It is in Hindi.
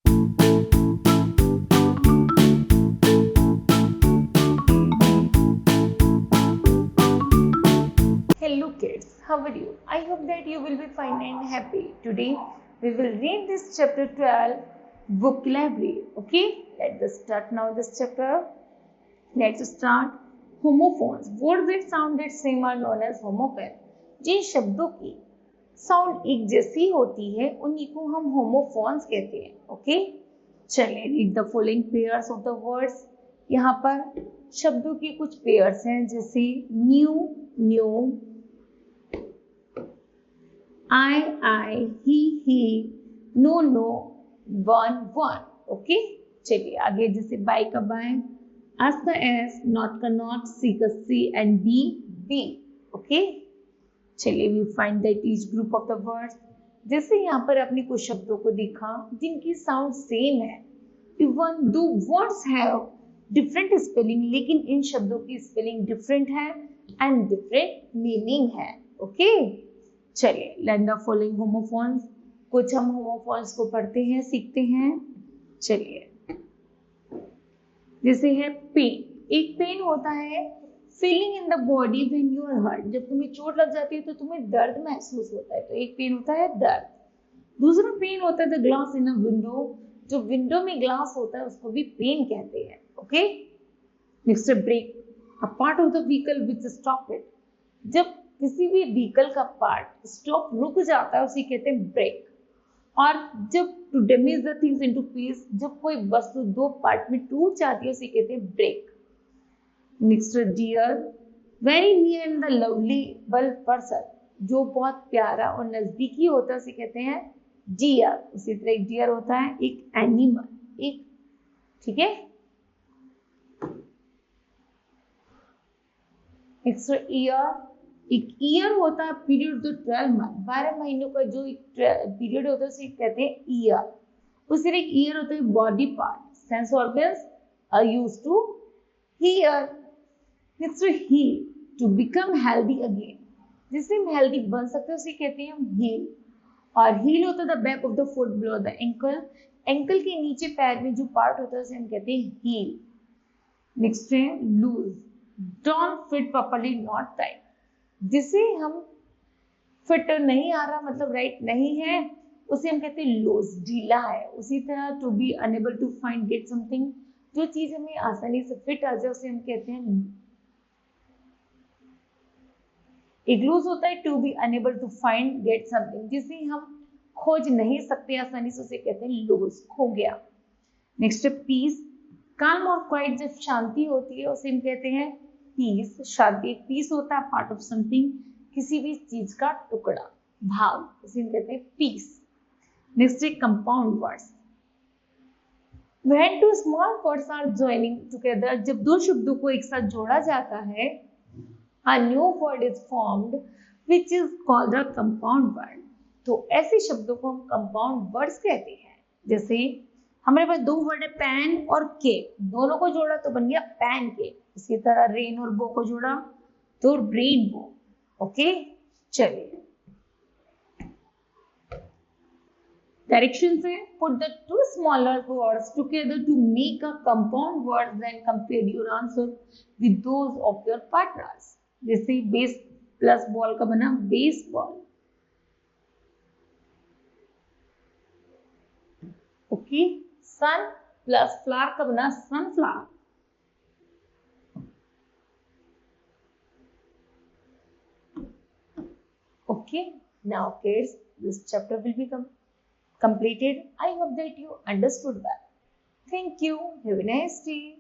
Hello kids, how are you? I hope that you will be fine and happy. Today we will read this chapter 12 vocabulary. Okay, let's start now this chapter. Let's start. Homophones. Words that sound the same are known as homophone. जिन शब्दों की साउंड एक जैसी होती है उन्हीं को हम होमोफोन्स कहते हैं. ओके, चलिए read the following pairs of the words. यहाँ पर शब्दों की कुछ पेयर्स हैं जैसे new, new, I, he, no, one. Okay, चलिए आगे. जैसे बाय का बाय, as का as, not का not, C का C and be. ओके, चलिए we find that each group of the words. जैसे यहाँ पर आपने कुछ शब्दों को देखा जिनकी साउंड सेम है, even though words have different spelling, लेकिन इन शब्दों की स्पेलिंग डिफरेंट है एंड डिफरेंट मीनिंग है. ओके, चलिए लर्न द फॉलोइंग होमोफोन्स. कुछ हम होमोफोन्स को पढ़ते हैं, सीखते हैं. चलिए, जैसे है पेन. एक पेन होता है feeling in the body when you are hurt. जब तुम्हें चोट लग जाती है तो तुम्हें दर्द महसूस होता है, तो एक पेन होता है दर्द. दूसरा पेन होता है the glass in a window. जो विंडो में ग्लास होता है उसको भी पेन कहते हैं. Okay, next brake. A part of the vehicle which stop it. जब किसी भी व्हीकल का पार्ट स्टॉप, रुक जाता है, उसे कहते हैं ब्रेक. और जब to damage the things into piece, जब कोई वस्तु दो पार्ट में टूट जाती है उसे कहते हैं break. Next dear. Very near the lovely बल पर्सन. जो बहुत प्यारा और नजदीकी होता है उसे कहते हैं डियर. उसी तरह एक डियर होता है एक एनिमल, एक, ठीक है. Next year. एक ईयर होता है पीरियड जो 12 मंथ, 12 महीनों का जो एक पीरियड होता है उसे कहते हैं ईयर. उसी तरह एक ईयर होता है body part. Sense organs are used to hear. Next heal. To become healthy again. जिससे हम हेल्दी बन सकते हैं उसे कहते हैं हम हील. और हील होता है the back of the foot below the ankle. Ankle के नीचे पैर में जो पार्ट होता है उसे हम कहते हैं हील. नेक्स्ट है loose. Don't fit properly, not tight. जिसे हम फिट नहीं आ रहा, मतलब राइट नहीं है, उसे हम कहते हैं लूज, ढीला है. उसी तरह to be unable to find get something. जो चीज हमें आसानी से फिट आ जाए उसे हम कहते हैं. एक लूज होता है to be unable to find get something. जिसे हम खोज नहीं सकते आसानी से उसे कहते हैं लूज, खो गया. Next peace. काम और क्वाइट. जब शांति होती है उसे हम कहते हैं पीस. शांति एक पीस होता है पार्ट ऑफ समथिंग, किसी भी चीज का टुकड़ा, भाग, उसे हम कहते हैं पीस. नेक्स्ट है compound words. When two small words are joining together, जब दो शब्दों को एक साथ जोड़ा जाता है, a new word is formed which is called a compound word. तो ऐसे शब्दों को हम कंपाउंड वर्ड्स कहते हैं. जैसे हमारे पास दो वर्ड है पैन और केक, दोनों को जोड़ा तो बन गया पैन केक. इसी तरह रेन और बो को जोड़ा तो रेन बो. ओके, चलिए डायरेक्शन से. Put the two smaller words together to make a compound word, then compare your answer with those of your partners. जैसे बेस प्लस बॉल का बना baseball. Okay, sun plus flower का बना sunflower. Okay, now kids, this chapter will be completed. I hope that you understood well. Thank you. Have a nice day.